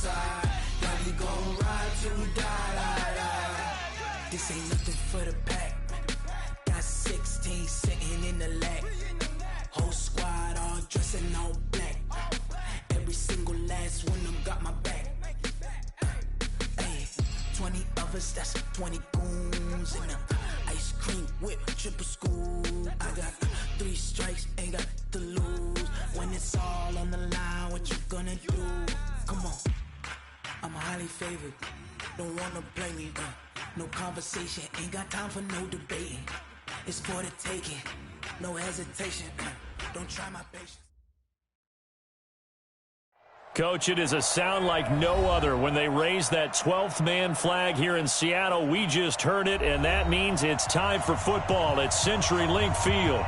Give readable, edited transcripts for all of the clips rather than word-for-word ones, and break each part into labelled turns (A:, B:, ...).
A: side. Yeah, we gon' ride till we die. This ain't nothing for the pack. Got 16 sitting in the lap. Whole squad all dressing all black. Every single last one of them got my back. 20 of us, that's 20 goons in them. Ice cream whip, triple school. I got 3 strikes, ain't got to lose. When it's all on the line, what you gonna do? Come on, I'm highly favored. Don't wanna blame me, no conversation, ain't got time for no debating. It's for the taking, no hesitation. Don't try my patience.
B: Coach, it is a sound like no other when they raise that 12th man flag here in Seattle. We just heard it, and that means it's time for football at CenturyLink Field.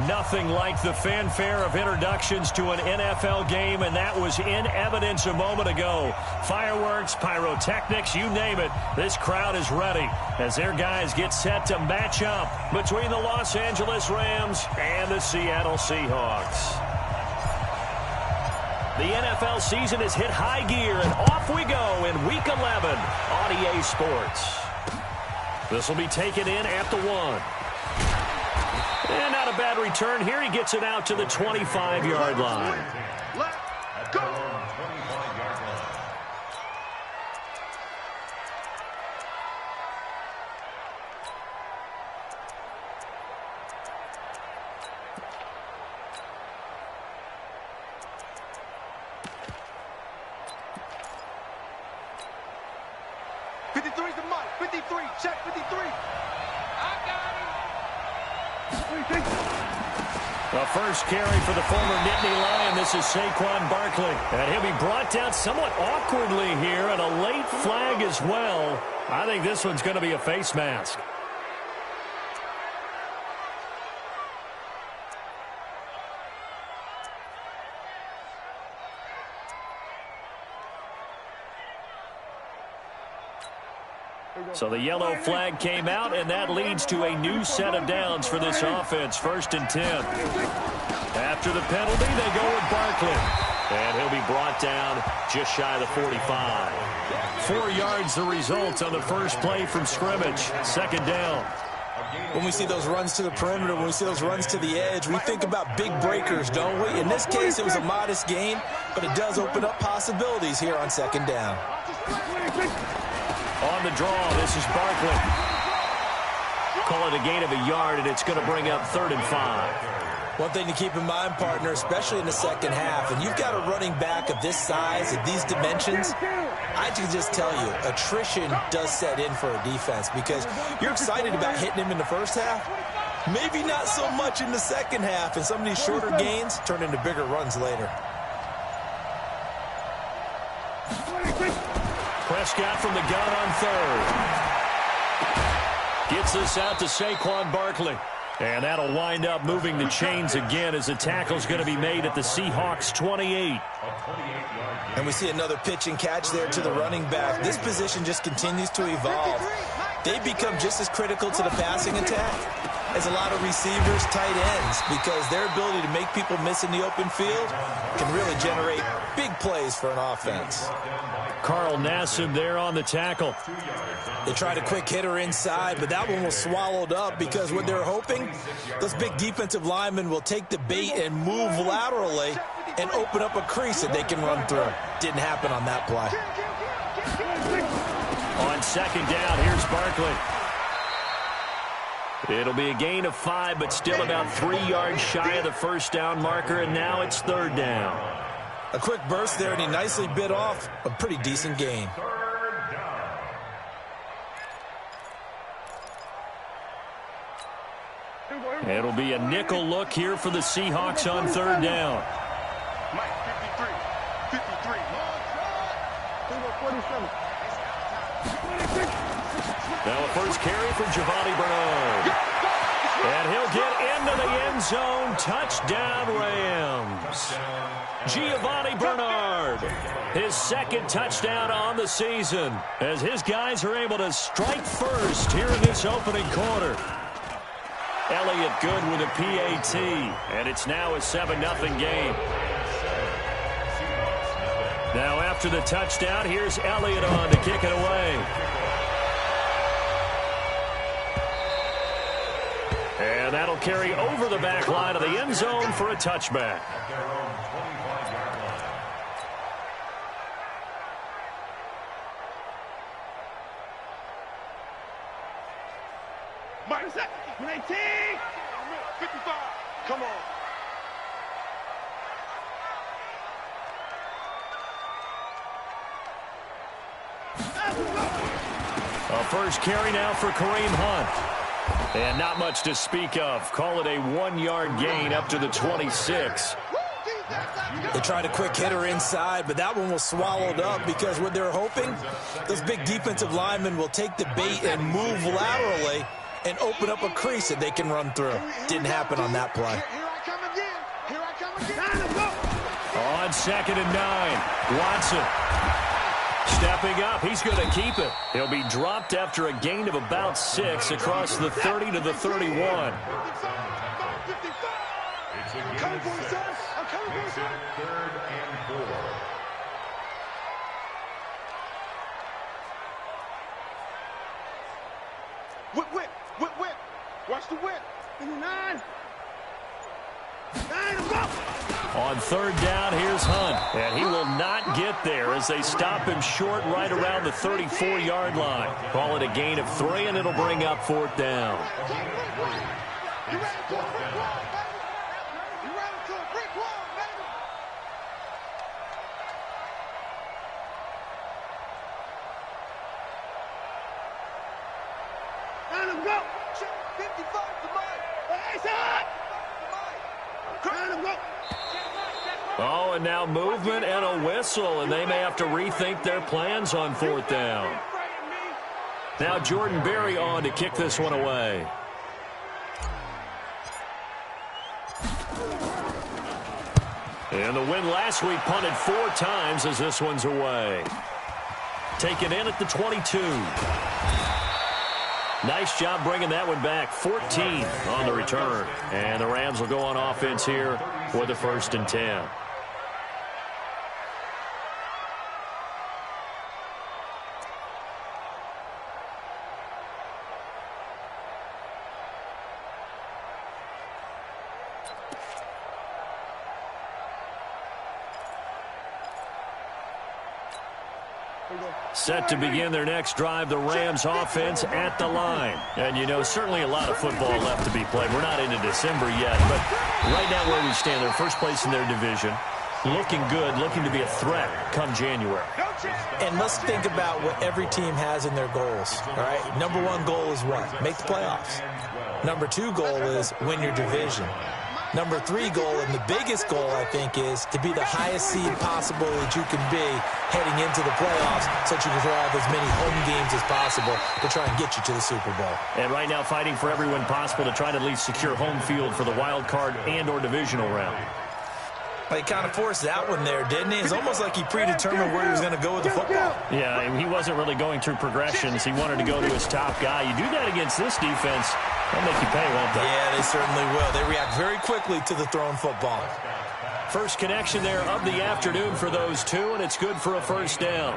B: Nothing like the fanfare of introductions to an NFL game, and that was in evidence a moment ago. Fireworks, pyrotechnics, you name it. This crowd is ready as their guys get set to match up between the Los Angeles Rams and the Seattle Seahawks. The NFL season has hit high gear, and off we go in Week 11 on EA Sports. This will be taken in at the 1. And not a bad return here. He gets it out to the 25-yard line.
C: Let's go! 53's the mic. 53. Check 53. I got it.
B: The first carry for the former Nittany Lion. This is Saquon Barkley. And he'll be brought down somewhat awkwardly here, and a late flag as well. I think this one's going to be a face mask. So the yellow flag came out, and that leads to a new set of downs for this offense. 1st and 10. After the penalty, they go with Barkley. And he'll be brought down just shy of the 45. 4 yards the result on the first play from scrimmage. 2nd down.
D: When we see those runs to the perimeter, when we see those runs to the edge, we think about big breakers, don't we? In this case, it was a modest gain, but it does open up possibilities here on 2nd down.
B: On the draw, this is Barkley. Call it a gain of a yard, and it's going to bring up 3rd and 5.
D: One thing to keep in mind, partner, especially in the second half, and you've got a running back of this size, of these dimensions, I can just tell you, attrition does set in for a defense because you're excited about hitting him in the first half. Maybe not so much in the second half, and some of these shorter gains turn into bigger runs later.
B: Prescott from the gun on 3rd. Gets this out to Saquon Barkley. And that'll wind up moving the chains again as the tackle's going to be made at the Seahawks 28.
D: And we see another pitch and catch there to the running back. This position just continues to evolve. They become just as critical to the passing attack as a lot of receivers, tight ends, because their ability to make people miss in the open field can really generate big plays for an offense.
B: Carl Nassib there on the tackle.
D: They tried a quick hitter inside, but that one was swallowed up because what they're hoping, those big defensive linemen will take the bait and move laterally and open up a crease that they can run through. Didn't happen on that play.
B: On 2nd down, here's Barkley. It'll be a gain of 5, but still about 3 yards shy of the 1st down marker, and now it's 3rd down.
D: A quick burst there, and he nicely bit off a pretty decent gain.
B: It'll be a nickel look here for the Seahawks on 3rd down.
C: Mike, 53. 53. 47.
B: Now a first carry for Giovanni Bernard. And he'll get into the end zone. Touchdown, Rams. Giovanni Bernard, his 2nd touchdown on the season, as his guys are able to strike first here in this opening quarter. Elliott good with a PAT, and it's now a 7-0 game. Now after the touchdown, here's Elliott on to kick it away. And that'll carry over the back line of the end zone for a touchback.
C: Minus that. 19. 55. Come on.
B: A first carry now for Kareem Hunt. And not much to speak of. Call it a 1-yard gain up to the 26.
D: They tried a quick hitter inside, but that one was swallowed up because what they're hoping, those big defensive linemen will take the bait and move laterally and open up a crease that they can run through. Didn't happen on that play.
C: Here I come again. Here I come again.
B: On 2nd and 9, Watson stepping up. He's going to keep it. He'll be dropped after a gain of about 6 across the 30 to the 31.
C: I'm coming for you, son. I'm coming for you, son. 3rd and 4. Whip. Watch the whip. 9.
B: On 3rd down, here's Hunt. And he will not get there as they stop him short right around the 34-yard line. Call it a gain of 3, and it'll bring up 4th down.
C: You ran into a brick wall, baby. You ran into a brick wall, baby. Let him go. 55 to Mike. Hey, son. Let him go.
B: Oh, and now movement and a whistle, and they may have to rethink their plans on 4th down. Now Jordan Berry on to kick this one away. And the win last week punted 4 times as this one's away. Taken in at the 22. Nice job bringing that one back. 14 on the return. And the Rams will go on offense here for the 1st and 10. Set to begin their next drive, the Rams offense at the line. And, you know, certainly a lot of football left to be played. We're not into December yet, but right now where we stand, they're first place in their division. Looking good, looking to be a threat come January.
D: And let's think about what every team has in their goals, all right? Number 1 goal is what? Make the playoffs. Number 2 goal is win your division. Number 3 goal, and the biggest goal, I think, is to be the highest seed possible that you can be heading into the playoffs so that you can have as many home games as possible to try and get you to the Super Bowl.
B: And right now fighting for every win possible to try to at least secure home field for the wild card and or divisional round.
D: He kind of forced that one there, didn't he? It's almost like he predetermined where he was going to go with the football.
B: Yeah, he wasn't really going through progressions. He wanted to go to his top guy. You do that against this defense, they'll make you pay, won't they?
D: Yeah, they certainly will. They react very quickly to the thrown football.
B: First connection there of the afternoon for those two, and it's good for a 1st down.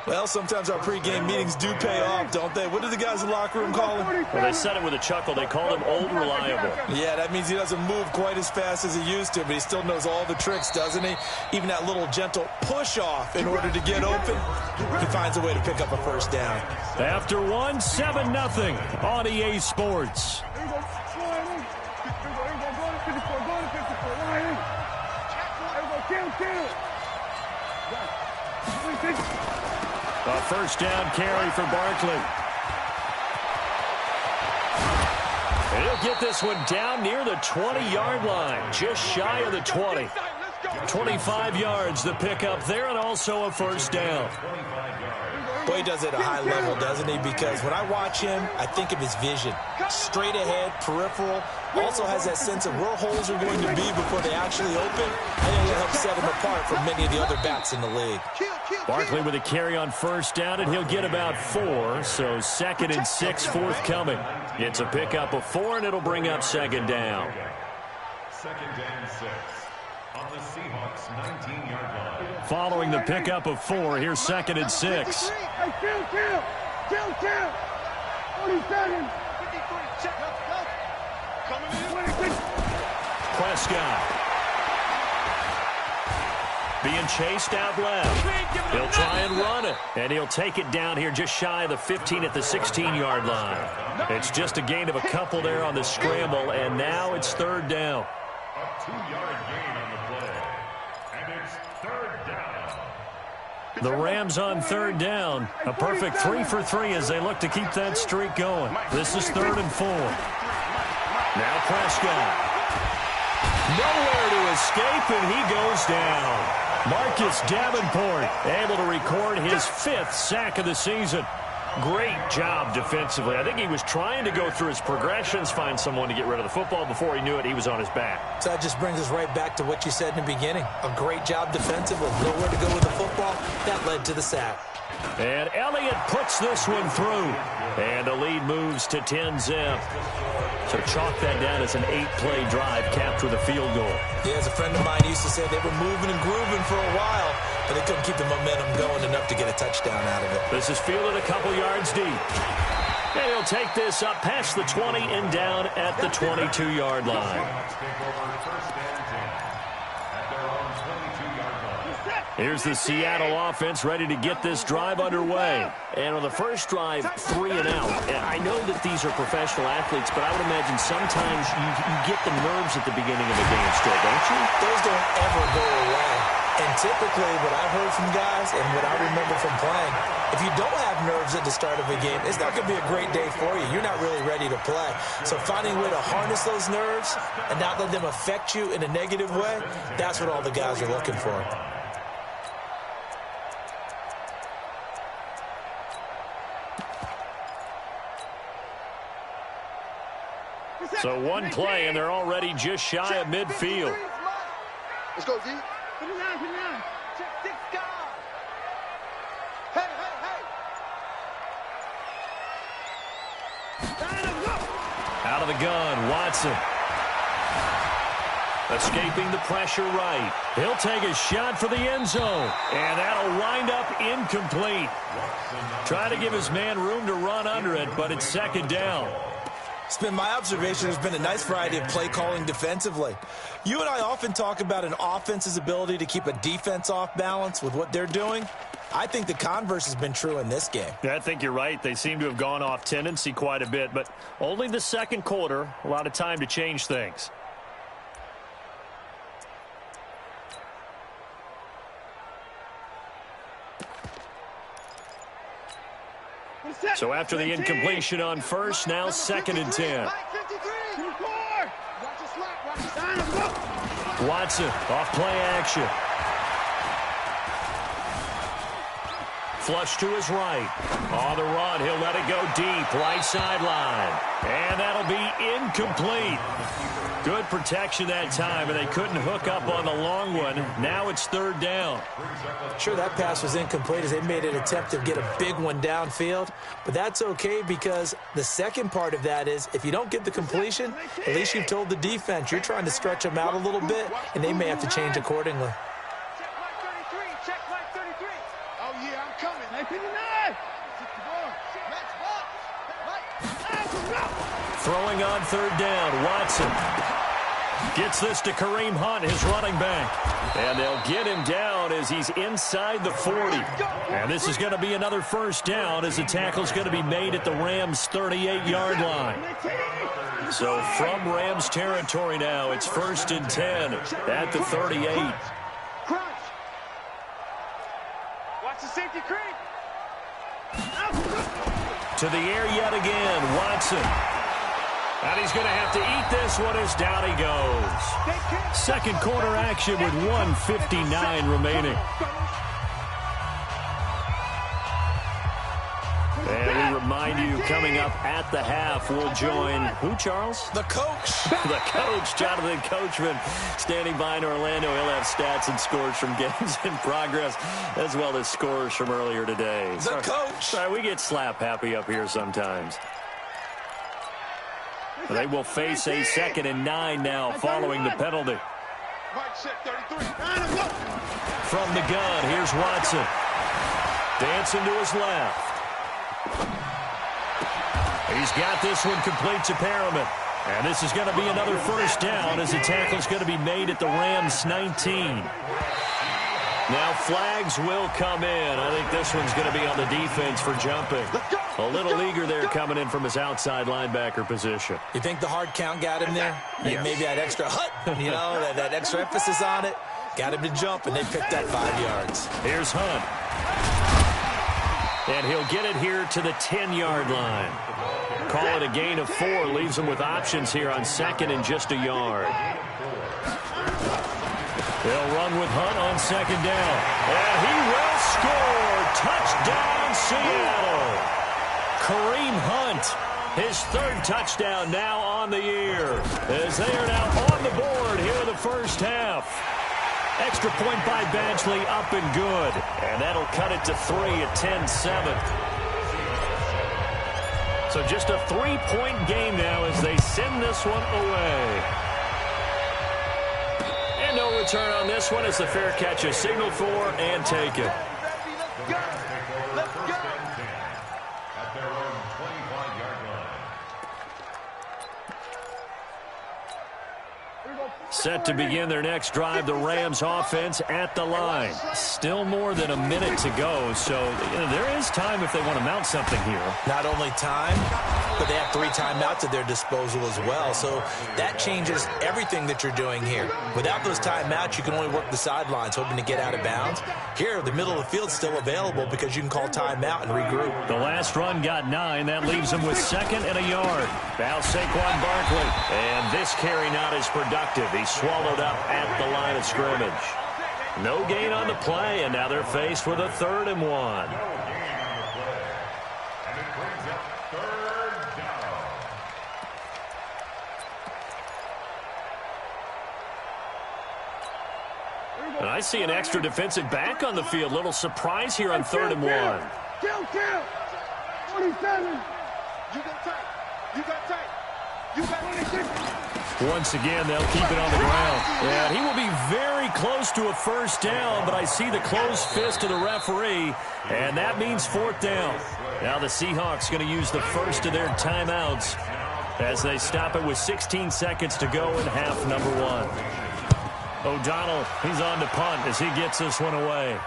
D: Well, sometimes our pregame meetings do pay off, don't they? What do the guys in the locker room call him?
B: Well, they said it with a chuckle. They called him Old Reliable.
D: Yeah, that means he doesn't move quite as fast as he used to, but he still knows all the tricks, doesn't he? Even that little gentle push-off in order to get open, he finds a way to pick up a 1st down.
B: After 1, 7-0 on EA Sports. A 1st down carry for Barkley. And he'll get this one down near the 20-yard line, just shy of the 20. 25 yards the pickup there, and also a 1st down.
D: Boy, he does it at a high level, doesn't he? Because when I watch him, I think of his vision. Straight ahead, peripheral. Also has that sense of where holes are going to be before they actually open. I think it'll help set him apart from many of the other backs in the league.
B: Barkley with a carry on 1st down, and he'll get about 4. So 2nd and 6 forthcoming. It's a pickup of 4, and it'll bring up 2nd down.
C: 2nd and 6.
B: Following the pickup of 4, here's 2nd and 6.
C: Hey, chill. 47. 53, check, let's go. Coming in.
B: Prescott. Being chased out left. He'll try and run it. And he'll take it down here just shy of the 15 at the 16-yard line. It's just a gain of a couple there on the scramble, and now it's 3rd down.
E: A 2-yard gain on the play. And it's 3rd down.
B: The Rams on 3rd down. A perfect 3 for 3 as they look to keep that streak going. This is 3rd and 4. Now Prescott. Nowhere to escape, and he goes down. Marcus Davenport able to record his 5th sack of the season. Great job defensively. I think he was trying to go through his progressions, find someone to get rid of the football. Before he knew it, he was on his back.
D: So that just brings us right back to what you said in the beginning. A great job defensively. Nowhere to go with the football. That led to the sack.
B: And Elliott puts this one through. And the lead moves to 10-zip. So chalk that down as an 8-play drive capped with a field goal.
D: Yeah, as a friend of mine used to say, they were moving and grooving for a while, but they couldn't keep the momentum going enough to get a touchdown out of it.
B: This is fielded a couple yards deep. And he'll take this up past the 20 and down at the 22-yard line. Here's the Seattle offense ready to get this drive underway. And on the first drive, 3 and out. And I know that these are professional athletes, but I would imagine sometimes you get the nerves at the beginning of a game still, don't you?
D: Those don't ever go away. And typically what I've heard from guys and what I remember from playing, if you don't have nerves at the start of a game, it's not going to be a great day for you. You're not really ready to play. So finding a way to harness those nerves and not let them affect you in a negative way, that's what all the guys are looking for.
B: So one play, and they're already just shy of midfield.
C: Let's go, D. Put it down. Check 6 guys. Hey.
B: Out of the gun, Watson. Escaping the pressure right. He'll take a shot for the end zone. And that'll wind up incomplete. Trying to give his man room to run under it, but it's 2nd down.
D: It's been my observation there's been a nice variety of play calling defensively. You and I often talk about an offense's ability to keep a defense off balance with what they're doing. I think the converse has been true in this game.
B: Yeah, I think you're right. They seem to have gone off tendency quite a bit, but only the 2nd quarter, a lot of time to change things. So after the incompletion on first, now 2nd and 10. Watson off play action. Flush to his right. On the run, he'll let it go deep, right sideline. And that'll be incomplete. Good protection that time, and they couldn't hook up on the long one. Now it's 3rd down.
D: Sure, that pass was incomplete as they made an attempt to get a big one downfield, but that's okay because the second part of that is if you don't get the completion, at least you've told the defense you're trying to stretch them out a little bit, and they may have to change accordingly.
C: Check mark 33. Oh, yeah, I'm coming. 59.
B: Throwing on 3rd down, Watson. Gets this to Kareem Hunt, his running back. And they'll get him down as he's inside the 40. And this is going to be another 1st down as the tackle's going to be made at the Rams' 38-yard line. So from Rams territory now, it's 1st and 10 at the 38.
C: Crunch. Watch the safety creep.
B: To the air yet again, Watson. And he's going to have to eat this one as down he goes. 2nd quarter action with 1:59 remaining. And we remind you, coming up at the half, we'll join who, Charles?
D: The coach.
B: The coach, Jonathan Coachman, standing by in Orlando. He'll have stats and scores from games in progress, as well as scores from earlier today.
D: The coach.
B: Sorry, we get slap happy up here sometimes. They will face a 2nd and 9 now following the penalty.
C: Mike set 33.
B: From the gun, here's Watson. Dancing to his left. He's got this one complete to Perriman. And this is going to be another first down as the tackle's going to be made at the Rams 19. Now flags will come in. I think this one's going to be on the defense for jumping. A little eager there coming in from his outside linebacker position.
D: You think the hard count got him there?
B: Yes.
D: Maybe that extra hut, that extra emphasis on it. Got him to jump, and they picked up 5 yards.
B: Here's Hunt. And he'll get it here to the 10-yard line. Call it a gain of 4. Leaves him with options here on second and just a yard. They'll run with Hunt on second down. And he will score. Touchdown, Seattle. Kareem Hunt, his 3rd touchdown now on the year, as they are now on the board here in the first half. Extra point by Badgley, up and good. And that'll cut it to 3 at 10-7. So just a 3-point game now as they send this one away. And no return on this one as the fair catch is signaled for and taken.
C: Let's go.
E: At their own 25-yard line.
B: Set to begin their next drive, the Rams offense at the line. Still more than a minute to go, so there is time if they want to mount something here.
D: Not only time, but they have 3 timeouts at their disposal as well. So that changes everything that you're doing here. Without those timeouts, you can only work the sidelines, hoping to get out of bounds. Here, the middle of the field's still available because you can call timeout and regroup.
B: The last run got 9. That leaves them with 2nd and a yard. Now Saquon Barkley. And this carry not as productive. He's swallowed up at the line of scrimmage. No gain on the play, and now they're faced with a 3rd and 1. And I see an extra defensive back on the field. Little surprise here on 3rd and 1.
C: Kill. 27. You got tight. You got tight. You got 26.
B: Once again, they'll keep it on the ground. And he will be very close to a first down, but I see the closed fist of the referee, and that means 4th down. Now the Seahawks going to use the first of their timeouts as they stop it with 16 seconds to go in half number 1. O'Donnell, he's on to punt as he gets this one away.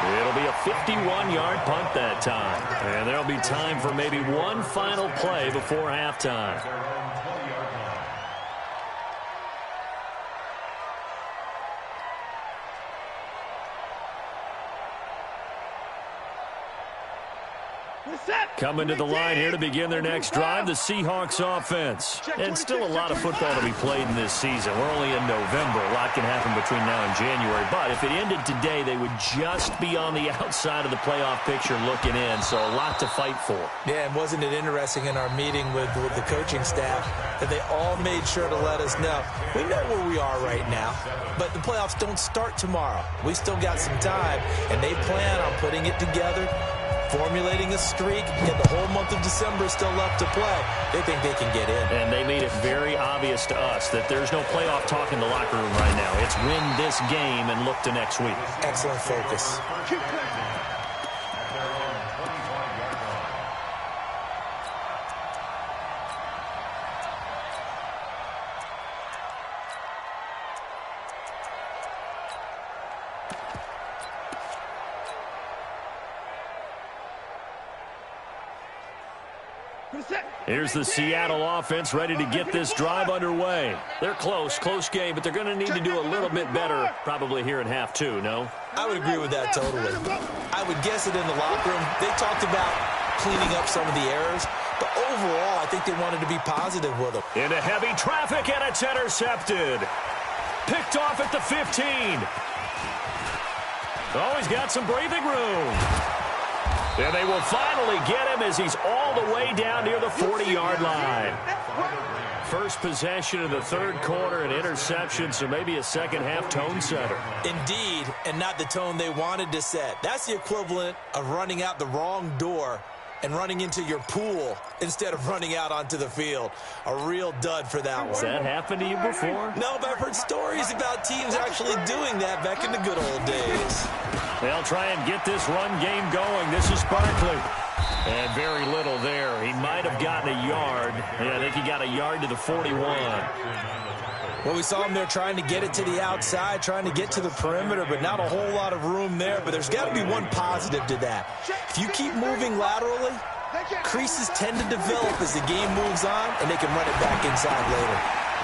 B: It'll be a 51-yard punt that time. And there'll be time for maybe one final play before halftime. Coming to the line here to begin their next drive, the Seahawks offense. And still a lot of football to be played in this season. We're only in November. A lot can happen between now and January. But if it ended today, they would just be on the outside of the playoff picture looking in. So a lot to fight for.
D: Yeah, and wasn't it interesting in our meeting with the coaching staff that they all made sure to let us know. We know where we are right now, but the playoffs don't start tomorrow. We still got some time, and they plan on putting it together, formulating a streak, and the whole month of December is still left to play. They think they can get in.
B: And they made it very obvious to us that there's no playoff talk in the locker room right now. It's win this game and look to next week.
D: Excellent focus.
B: Here's the Seattle offense ready to get this drive underway. They're close game, but they're going to need to do a little bit better probably here in half 2, no?
D: I would agree with that totally. I would guess that in the locker room, they talked about cleaning up some of the errors, but overall, I think they wanted to be positive with them.
B: Into heavy traffic, and it's intercepted. Picked off at the 15. Oh, he's got some breathing room. And they will finally get him as he's all the way down near the 40-yard line. First possession of the third quarter, an interception, so maybe a second-half tone setter.
D: Indeed, and not the tone they wanted to set. That's the equivalent of running out the wrong door and running into your pool instead of running out onto the field. A real dud for that one.
B: Has that happened to you before?
D: No, but I've heard stories about teams actually doing that back in the good old days.
B: They'll try and get this run game going. This is Barkley. And very little there. He might have gotten a yard. Yeah, I think he got a yard to the 41.
D: Well, we saw him there trying to get it to the outside, trying to get to the perimeter, but not a whole lot of room there. But there's got to be one positive to that. If you keep moving laterally, creases tend to develop as the game moves on, and they can run it back inside later.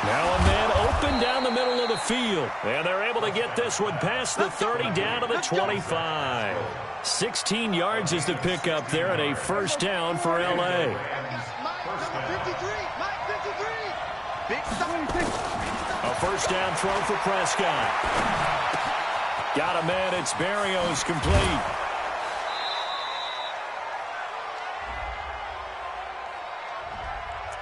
B: Now a man open down the middle of the field. And they're able to get this one past the 30 down to the 25. 16 yards is the pickup there and a first down for L.A. A first down throw for Prescott. Got a man. It's Berrios complete.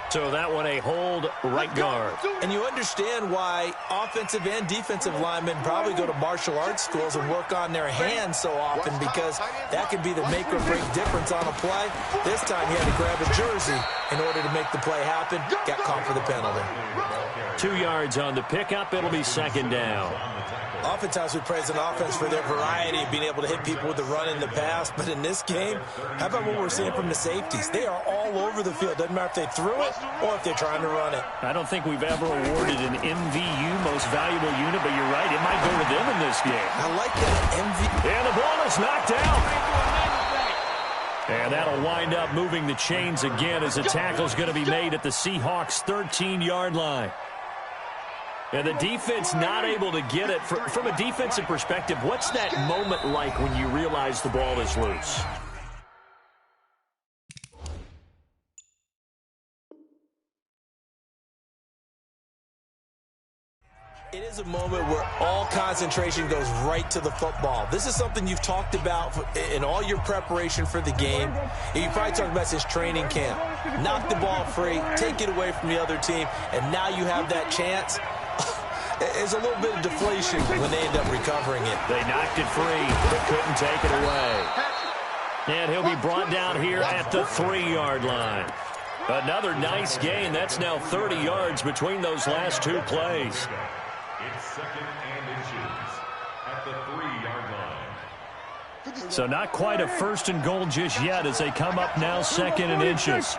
B: So that one a hold right guard.
D: And you understand why offensive and defensive linemen probably go to martial arts schools and work on their hands so often, because that can be the make or break difference on a play. This time he had to grab a jersey in order to make the play happen. Got caught for the penalty.
B: 2 yards on the pickup. It'll be second down.
D: Oftentimes we praise an offense for their variety of being able to hit people with the run in the pass, but in this game, how about what we're seeing from the safeties? They are all over the field. Doesn't matter if they threw it or if they're trying to run it.
B: I don't think we've ever awarded an MVU, most valuable unit, but you're right, it might go to them in this game.
D: I like that, MVU.
B: And the ball is knocked out. And that'll wind up moving the chains again as the tackle's going to be made at the Seahawks' 13-yard line. And the defense not able to get it. From a defensive perspective, what's that moment like when you realize the ball is loose?
D: It is a moment where all concentration goes right to the football. This is something you've talked about in all your preparation for the game. And you probably talked about since training camp. Knock the ball free, take it away from the other team, and now you have that chance. There's a little bit of deflation when they end up recovering it.
B: They knocked it free, but couldn't take it away. And he'll be brought down here at the 3-yard line. Another nice gain. That's now 30 yards between those last two plays.
E: It's second and inches at the 3-yard line.
B: So not quite a first and goal just yet as they come up now second and inches.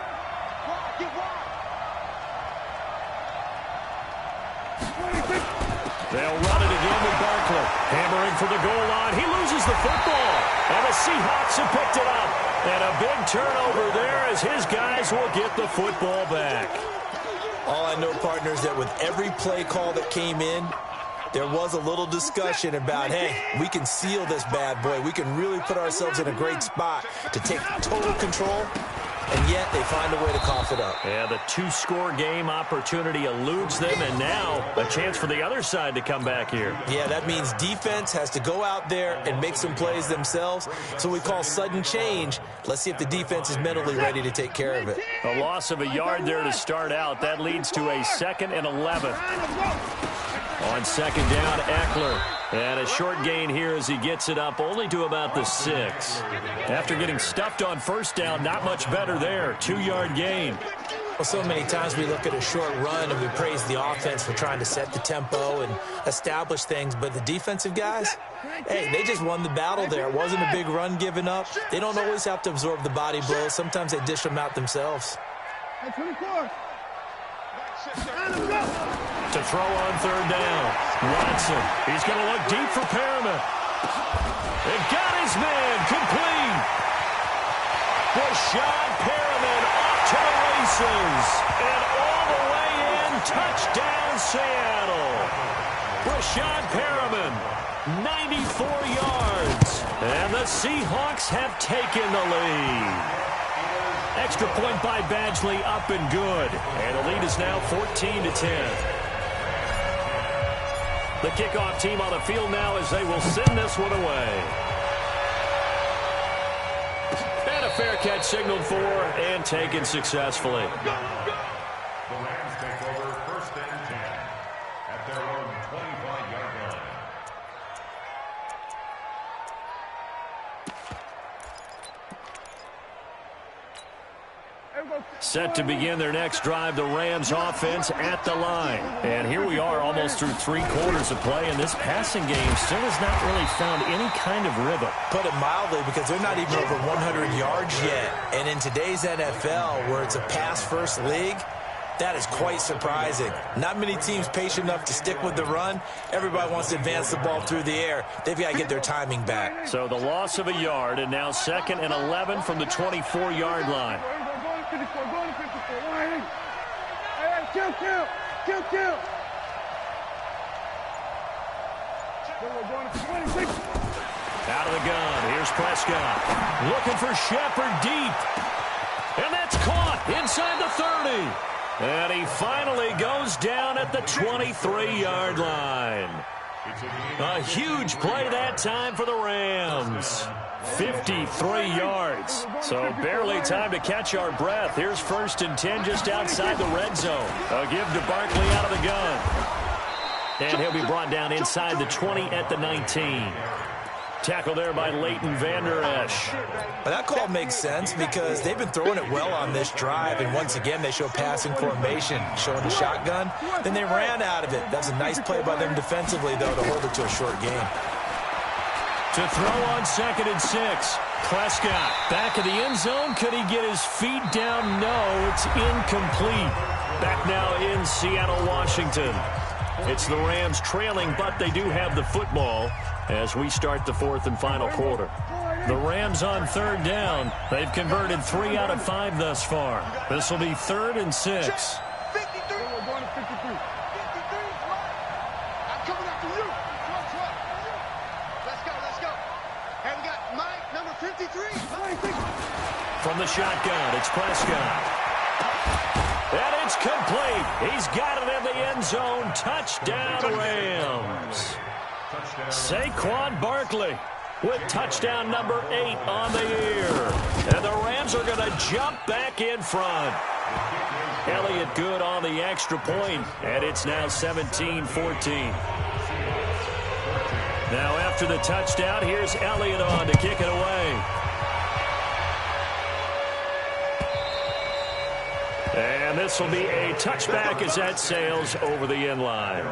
B: They'll run it again with Barkley. Hammering for the goal line. He loses the football. And the Seahawks have picked it up. And a big turnover there as his guys will get the football back.
D: All I know, partners, that with every play call that came in, there was a little discussion about, hey, we can seal this bad boy. We can really put ourselves in a great spot to take total control. And yet they find a way to cough it up.
B: Yeah, the 2-score game opportunity eludes them, and now a chance for the other side to come back here.
D: Yeah, that means defense has to go out there and make some plays themselves. So we call sudden change. Let's see if the defense is mentally ready to take care of it.
B: A loss of a yard there to start out. That leads to a 2nd and 11. On second down, Eckler. And a short gain here as he gets it up only to about the 6. After getting stuffed on first down, not much better there. 2-yard gain.
D: Well, so many times we look at a short run and we praise the offense for trying to set the tempo and establish things. But the defensive guys, hey, they just won the battle there. It wasn't a big run given up. They don't always have to absorb the body blows. Sometimes they dish them out themselves.
B: To throw on third down. Watson. He's going to look deep for Perriman. It got his man complete. Rashad Perriman off to the races. And all the way in, touchdown Seattle. Rashad Perriman, 94 yards. And the Seahawks have taken the lead. Extra point by Badgley, up and good. And the lead is now 14-10. The kickoff team on the field now as they will send this one away. And a fair catch signaled for and taken successfully.
E: The Rams take over 1st and 10 at their own 25-yard line.
B: Set to begin their next drive, the Rams offense at the line. And here we are almost through 3 quarters of play, and this passing game still has not really found any kind of rhythm.
D: Put it mildly, because they're not even over 100 yards yet. And in today's NFL, where it's a pass-first league, that is quite surprising. Not many teams patient enough to stick with the run. Everybody wants to advance the ball through the air. They've got to get their timing back.
B: So the loss of a yard, and now 2nd and 11 from the 24-yard line.
C: Kill.
B: Out of the gun. Here's Prescott. Looking for Shepard deep. And that's caught inside the 30. And he finally goes down at the 23-yard line. A huge play that time for the Rams. 53 yards. So barely time to catch our breath. Here's 1st and 10 just outside the red zone. A give to Barkley out of the gun. And he'll be brought down inside the 20 at the 19. Tackle there by Leighton Vander Esch.
D: Well, that call makes sense because they've been throwing it well on this drive, and once again they show passing formation, showing the shotgun. Then they ran out of it. That's a nice play by them defensively, though, to hold it to a short game.
B: To throw on 2nd and 6. Prescott back of the end zone. Could he get his feet down? No, it's incomplete. Back now in Seattle, Washington. It's the Rams trailing, but they do have the football as we start the 4th and final quarter. The Rams on 3rd down. They've converted 3 out of 5 thus far. This will be 3rd and 6.
C: 53. We're going to 53. 53. I'm coming after you. Let's go. And we got Mike, number 53.
B: From the shotgun, it's Prescott. And it's complete. He's got it in the end zone. Touchdown, Rams. Saquon Barkley with touchdown number 8 on the year. And the Rams are going to jump back in front. Elliott good on the extra point, and it's now 17-14. Now after the touchdown, here's Elliott on to kick it away. And this will be a touchback as that sails over the end line.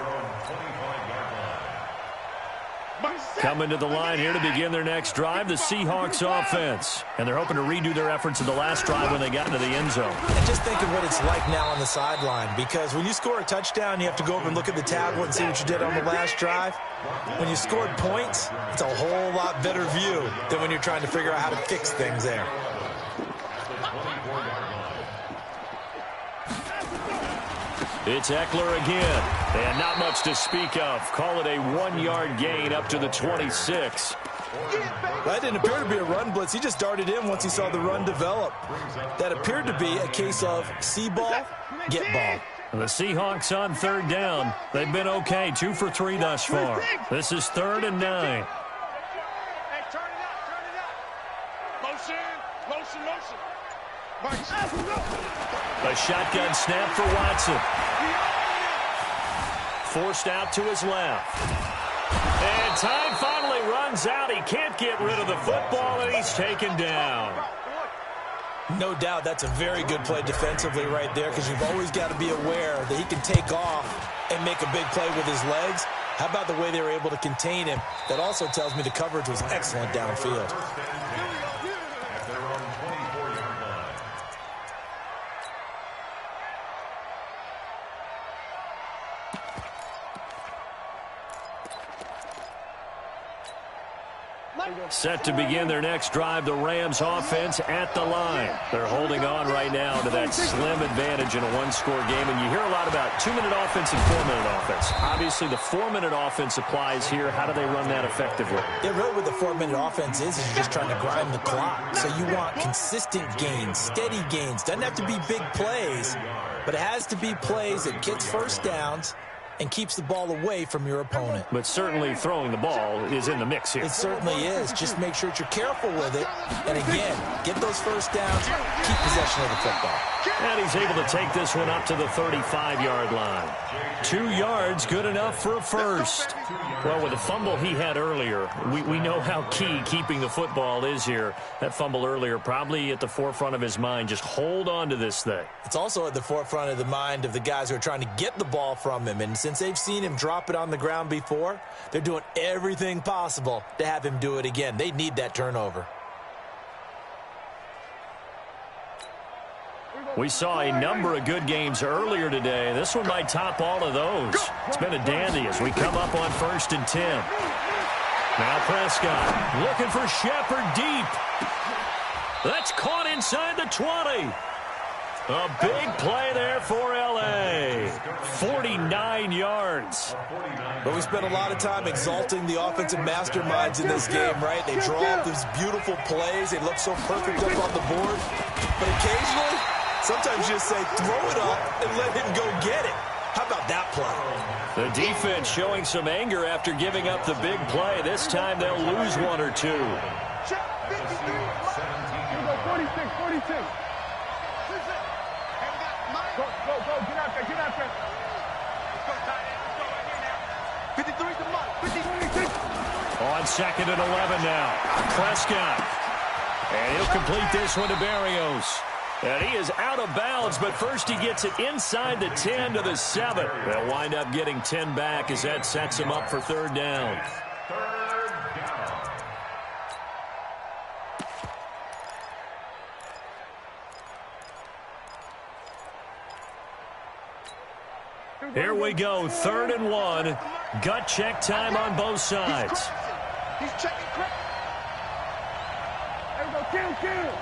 B: Coming to the line here to begin their next drive, the Seahawks offense. And they're hoping to redo their efforts in the last drive when they got into the end zone.
D: And just think of what it's like now on the sideline, because when you score a touchdown, you have to go over and look at the tablet and see what you did on the last drive. When you scored points, it's a whole lot better view than when you're trying to figure out how to fix things there.
B: It's Eckler again, and not much to speak of. Call it a 1-yard gain up to the 26.
D: That didn't appear to be a run blitz. He just darted in once he saw the run develop. That appeared to be a case of see ball, get ball.
B: The Seahawks on 3rd down. They've been okay, 2 for 3 thus far. This is 3rd and 9.
C: Hey, turn it out. Motion.
B: A shotgun snap for Watson. Forced out to his left. And time finally runs out. He can't get rid of the football, and he's taken down.
D: No doubt that's a very good play defensively right there, because you've always got to be aware that he can take off and make a big play with his legs. How about the way they were able to contain him? That also tells me the coverage was excellent downfield.
B: Set to begin their next drive, the Rams offense at the line. They're holding on right now to that slim advantage in a 1-score game. And you hear a lot about 2-minute offense and 4-minute offense. Obviously, the 4-minute offense applies here. How do they run that effectively?
D: Yeah, really what the 4-minute offense is you're just trying to grind the clock. So you want consistent gains, steady gains. Doesn't have to be big plays, but it has to be plays that gets first downs and keeps the ball away from your opponent.
B: But certainly throwing the ball is in the mix here.
D: It certainly is. Just make sure that you're careful with it. And again, get those first downs, keep possession of the football.
B: And he's able to take this one up to the 35-yard line. 2 yards, good enough for a first. Well, with the fumble he had earlier, we know how key keeping the football is here. That fumble earlier probably at the forefront of his mind. Just hold on to this thing.
D: It's also at the forefront of the mind of the guys who are trying to get the ball from him. And since they've seen him drop it on the ground before, they're doing everything possible to have him do it again. They need that turnover.
B: We saw a number of good games earlier today. This one might top all of those. It's been a dandy as we come up on 1st and 10. Now Prescott looking for Shepard deep. That's caught inside the 20. A big play there for L.A. 49 yards.
D: But we spent a lot of time exalting the offensive masterminds in this game, right? They draw up these beautiful plays. They look so perfect up on the board. But occasionally, sometimes you just say, throw it up and let him go get it. How about that play?
B: The defense showing some anger after giving up the big play. This time they'll lose 1 or 2.
C: 46. Go, get out there. Let's go, tight end. Let's go right here now. 53 to Mike. 56.
B: On 2nd and 11 now. Prescott. And he'll complete this one to Berrios. And he is out of bounds, but first he gets it inside the 10 to the 7. They'll wind up getting 10 back as that sets him up for 3rd down. Here we go, 3rd and 1. Gut check time on both sides.
C: He's checking quick. There we go, kill.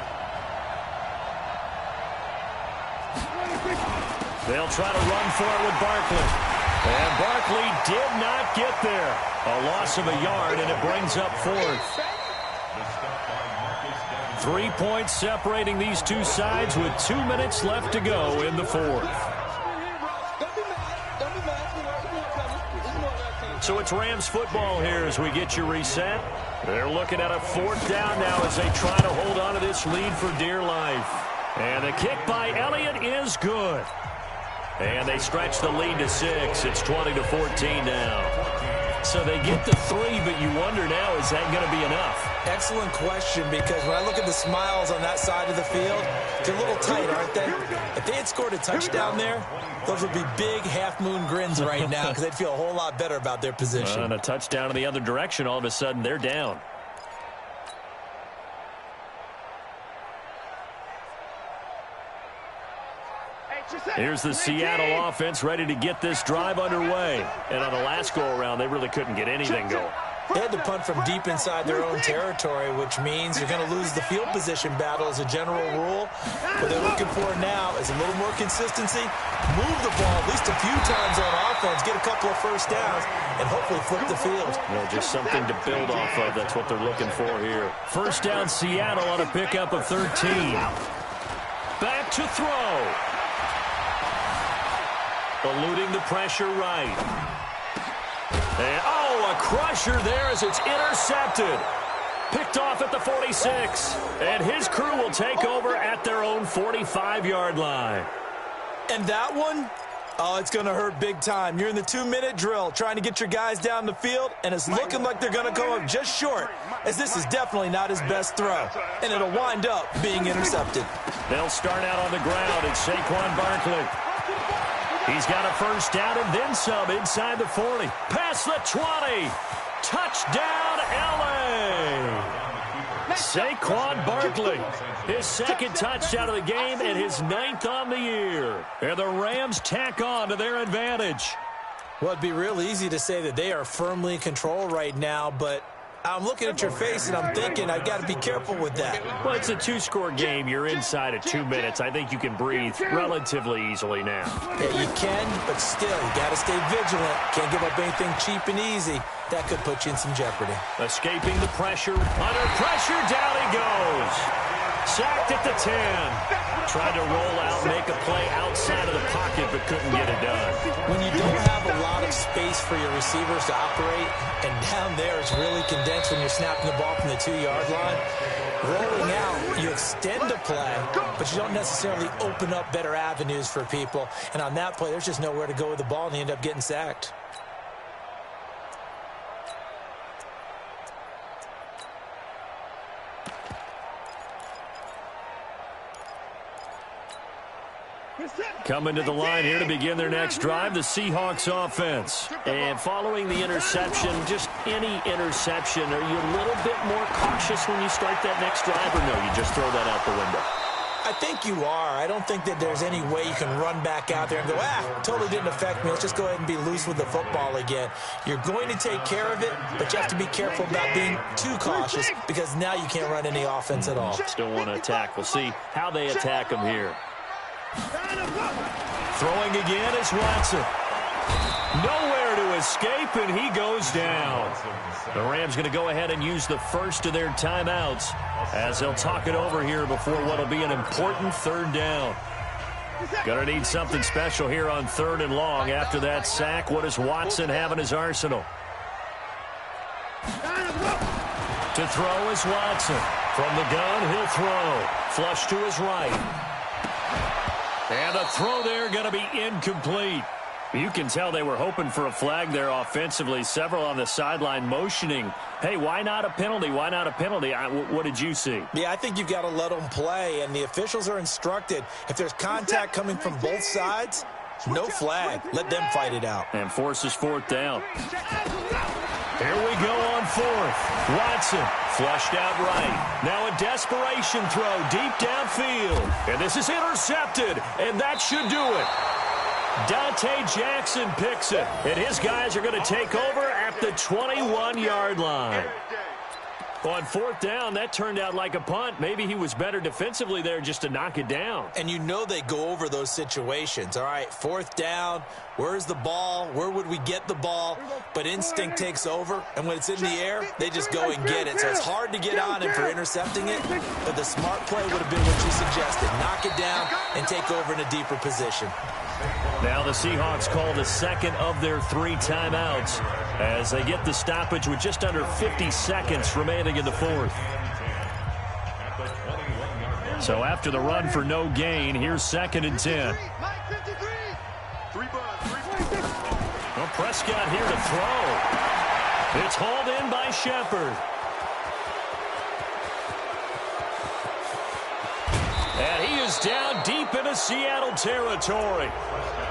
B: They'll try to run for it with Barkley. And Barkley did not get there. A loss of a yard, and it brings up 4th. 3 points separating these two sides with 2 minutes left to go in the 4th. So it's Rams football here as we get you reset. They're looking at a 4th down now as they try to hold on to this lead for dear life. And the kick by Elliott is good. And they stretch the lead to 6. It's 20-14 now. So they get the 3, but you wonder now, is that going to be enough?
D: Excellent question, because when I look at the smiles on that side of the field, they're a little tight, aren't they? If they had scored a touchdown there, those would be big half-moon grins right now because they'd feel a whole lot better about their position.
B: And a touchdown in the other direction, all of a sudden they're down. Here's the Seattle offense ready to get this drive underway. And on the last go-around, they really couldn't get anything going.
D: They had to punt from deep inside their own territory, which means you're going to lose the field position battle as a general rule. What they're looking for now is a little more consistency, move the ball at least a few times on offense, get a couple of first downs, and hopefully flip the field.
B: Well, just something to build off of. That's what they're looking for here. First down, Seattle on a pickup of 13. Back to throw. Eluding the pressure right. And, a crusher there as it's intercepted. Picked off at the 46. And his crew will take over at their own 45-yard line.
D: And that one, it's going to hurt big time. You're in the 2-minute drill trying to get your guys down the field, and it's looking like they're going to come up just short, as this is definitely not his best throw. And it'll wind up being intercepted.
B: They'll start out on the ground. It's Saquon Barkley. He's got a first down and then some inside the 40. Past the 20. Touchdown, L.A. Saquon Barkley. His 2nd touchdown of the game and his 9th on the year. And the Rams tack on to their advantage.
D: Well, it'd be real easy to say that they are firmly in control right now, but I'm looking at your face and I'm thinking I've got to be careful with that.
B: Well, it's a 2-score game. You're inside of 2 minutes. I think you can breathe relatively easily now.
D: Yeah, you can, but still, you got to stay vigilant. Can't give up anything cheap and easy. That could put you in some jeopardy.
B: Escaping the pressure. Under pressure, down he goes. Sacked at the 10. Tried to roll out, make a play outside of the pocket, but couldn't get it done.
D: When you don't have a lot of space for your receivers to operate, and down there it's really condensed when you're snapping the ball from the 2-yard line, rolling out, you extend a play, but you don't necessarily open up better avenues for people. And on that play, there's just nowhere to go with the ball, and you end up getting sacked.
B: Coming to the line here to begin their next drive, the Seahawks offense.
F: And following the interception, just any interception, are you a little bit more cautious when you start that next drive, or no, you just throw that out the window?
D: I think you are. I don't think that there's any way you can run back out there and go, totally didn't affect me. Let's just go ahead and be loose with the football again. You're going to take care of it, but you have to be careful about being too cautious because now you can't run any offense at all.
F: Still want to attack. We'll see how they attack them here.
B: Throwing again is Watson. Nowhere to escape, and he goes down. The Rams going to go ahead and use the first of their timeouts as they'll talk it over here before what will be an important third down. Going to need something special here on 3rd and long. After that sack, what does Watson have in his arsenal? To throw is Watson. From the gun, he'll throw. Flush to his right. And the throw there going to be incomplete. You can tell they were hoping for a flag there offensively. Several on the sideline motioning, hey, why not a penalty? Why not a penalty? What did you see?
D: Yeah, I think you've got to let them play, and the officials are instructed. If there's contact coming from both sides, no flag. Let them fight it out.
B: And forces 4th down. Here we go on 4th. Watson flushed out right. Now a desperation throw deep downfield. And this is intercepted, and that should do it. Dante Jackson picks it, and his guys are going to take over at the 21-yard line. On 4th down, that turned out like a punt. Maybe he was better defensively there just to knock it down.
D: And you know they go over those situations. All right, 4th down, where's the ball? Where would we get the ball? But instinct takes over, and when it's in the air, they just go and get it. So it's hard to get on him for intercepting it, but the smart play would have been what you suggested. Knock it down and take over in a deeper position.
B: Now the Seahawks call the second of their 3 timeouts as they get the stoppage with just under 50 seconds remaining in the 4th. So after the run for no gain, here's 2nd and 10. Well, Prescott here to throw. It's hauled in by Shepard. And he is down deep into Seattle territory.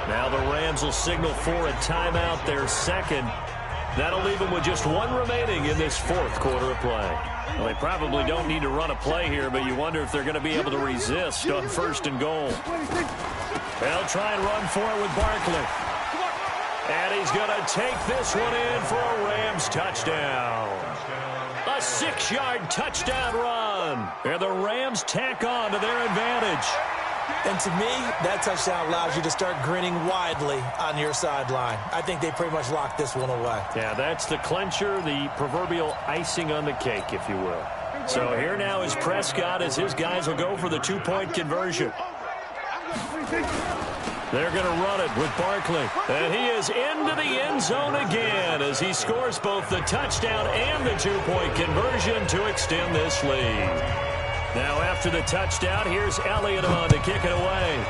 B: Now the Rams will signal for a timeout, their second. That'll leave them with just 1 remaining in this 4th quarter of play. Well, they probably don't need to run a play here, but you wonder if they're going to be able to resist on 1st and goal. They'll try and run for it with Barkley. And he's going to take this one in for a Rams touchdown. A 6-yard touchdown run. And the Rams tack on to their advantage.
D: And to me, that touchdown allows you to start grinning widely on your sideline. I think they pretty much locked this one away.
B: Yeah, that's the clincher, the proverbial icing on the cake, if you will. So here now is Prescott as his guys will go for the 2-point conversion. They're going to run it with Barkley. And he is into the end zone again as he scores both the touchdown and the 2-point conversion to extend this lead. Now after the touchdown, here's Elliott on to kick it away.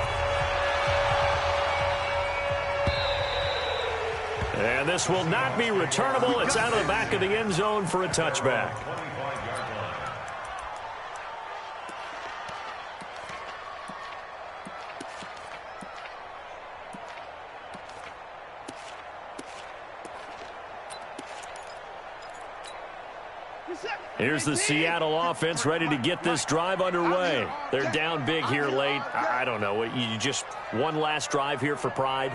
B: And this will not be returnable. It's out of the back of the end zone for a touchback. Here's the Seattle offense ready to get this drive underway. They're down big here late. I don't know. You just one last drive here for pride?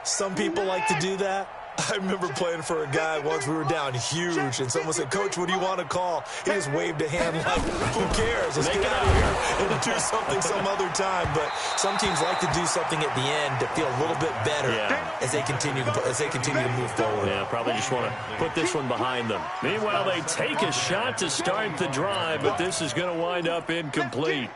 D: Some people like to do that. I remember playing for a guy once. We were down huge, and someone said, "Coach, what do you want to call?" He just waved a hand like, "Who cares? Let's get out of here and do something some other time." But some teams like to do something at the end to feel a little bit better as they continue to move forward.
F: Yeah, probably just want to put this one behind them. Meanwhile, they take a shot to start the drive, but this is going to wind up incomplete.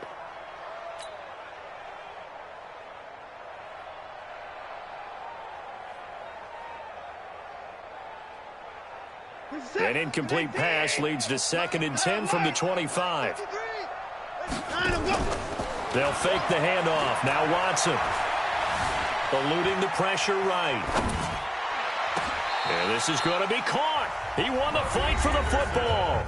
F: An incomplete pass leads to 2nd and 10 from the 25. They'll fake the handoff. Now Watson. Eluding the pressure right. And this is going to be caught. He won the fight for the football.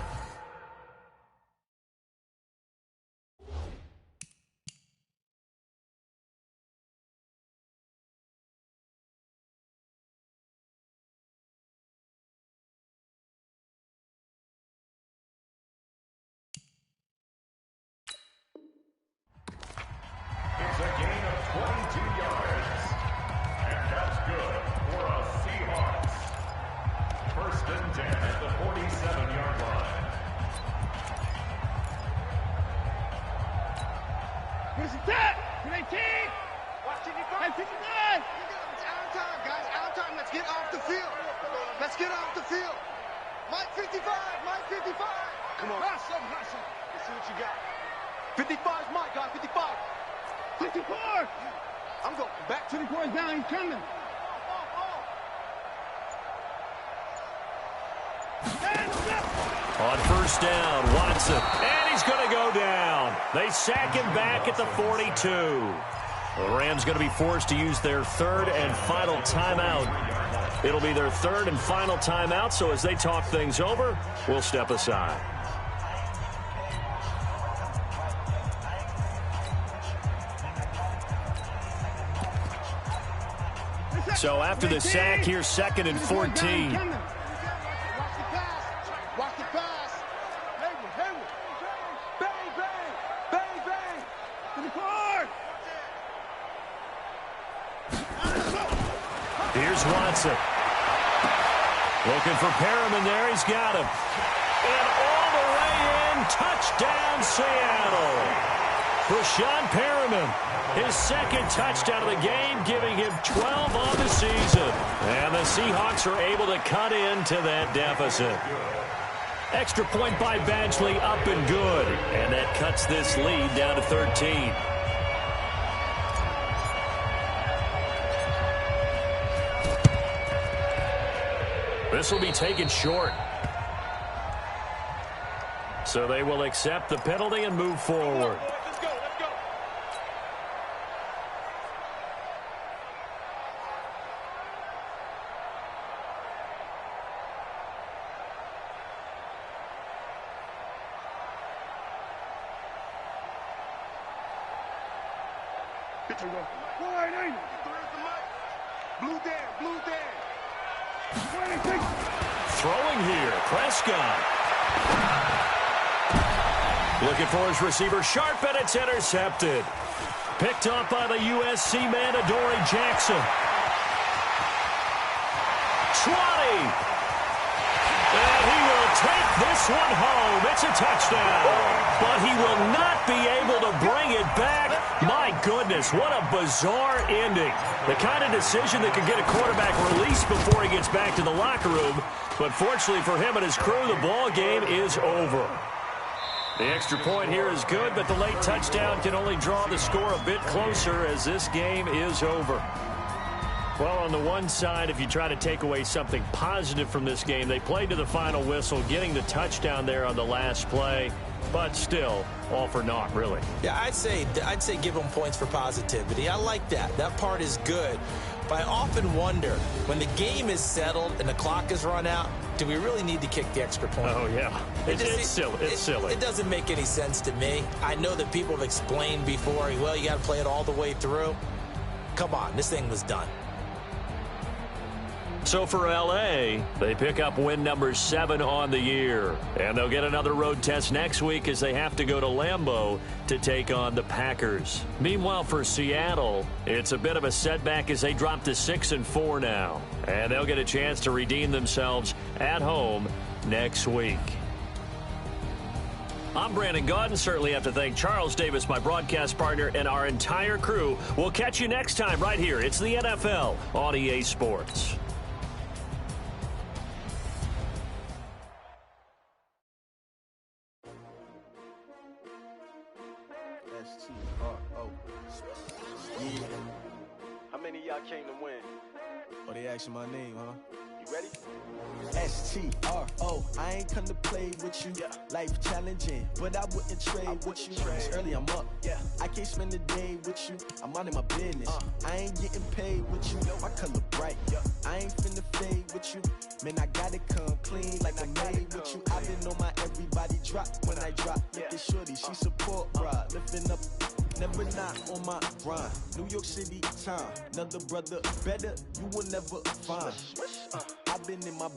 E: It's a gain of 22 yards. And that's good for a Seahawks. 1st and 10 at the 47-yard line.
C: Where's the tap? 18. Watching you go. 59. It's out of time, guys. Out of time. Let's get off the field. Let's get off the field. Mike 55. Mike 55. Come on. Rush him. Let's see what you got. 55 is Mike, guys. 55. 54. I'm going back. 24 is down. He's coming.
B: On 1st down, Watson. And he's going to go down. They sack him back at the 42. The Rams going to be forced to use their 3rd and final timeout. It'll be their 3rd and final timeout, so as they talk things over, we'll step aside. So after the sack, here's 2nd and 14.
C: Watch the pass. Watch the pass. Hayward. Bang, bang. Bang, bang. To the court.
B: Here's Watson. Looking for Perriman there. He's got him. And all the way in. Touchdown, Seattle. Rashawn Perriman, his 2nd touchdown of the game, giving him 12 on the season. And the Seahawks are able to cut into that deficit. Extra point by Badgley, up and good. And that cuts this lead down to 13. This will be taken short. So they will accept the penalty and move forward.
C: Let's go. Wide angle. Blue Dan.
B: Throwing here, Prescott. Looking for his receiver, Sharp, and it's intercepted. Picked up by the USC man, Adoree Jackson. 20. And he will take this one home. It's a touchdown. But he will not be able to bring it back. My goodness, what a bizarre ending. The kind of decision that could get a quarterback released before he gets back to the locker room. But fortunately for him and his crew, the ball game is over. The extra point here is good, but the late touchdown can only draw the score a bit closer as this game is over. Well, on the one side, if you try to take away something positive from this game, they played to the final whistle, getting the touchdown there on the last play, but still, all for naught, really.
D: Yeah, I'd say give them points for positivity. I like that. That part is good. But I often wonder, when the game is settled and the clock is run out, do we really need to kick the extra point?
B: Oh, yeah. It's silly. It's silly.
D: It doesn't make any sense to me. I know that people have explained before, well, you got to play it all the way through. Come on, this thing was done.
B: So for L.A., they pick up win number 7 on the year. And they'll get another road test next week as they have to go to Lambeau to take on the Packers. Meanwhile, for Seattle, it's a bit of a setback as they drop to 6-4 now. And they'll get a chance to redeem themselves at home next week. I'm Brandon Gaudin. Certainly have to thank Charles Davis, my broadcast partner, and our entire crew. We'll catch you next time right here. It's the NFL on EA Sports.
G: S-T-R-O. Yeah. How many of y'all came to win? Oh, they asking my name, huh? You ready? S-T-R-O. I ain't come to play with you. Yeah. Life challenging, but I wouldn't trade with you. It's early, I'm up. Yeah. I can't spend the day with you. I'm minding my business. I ain't getting paid with you. My color bright. Yeah. I ain't finna fade with you. Man, I gotta come clean like I'm made with you. I've been on my everybody drop when I drop. Look at shorty, she support ride. Lifting up, never not on my grind. New York City time, another brother better, you will never find. I've been in my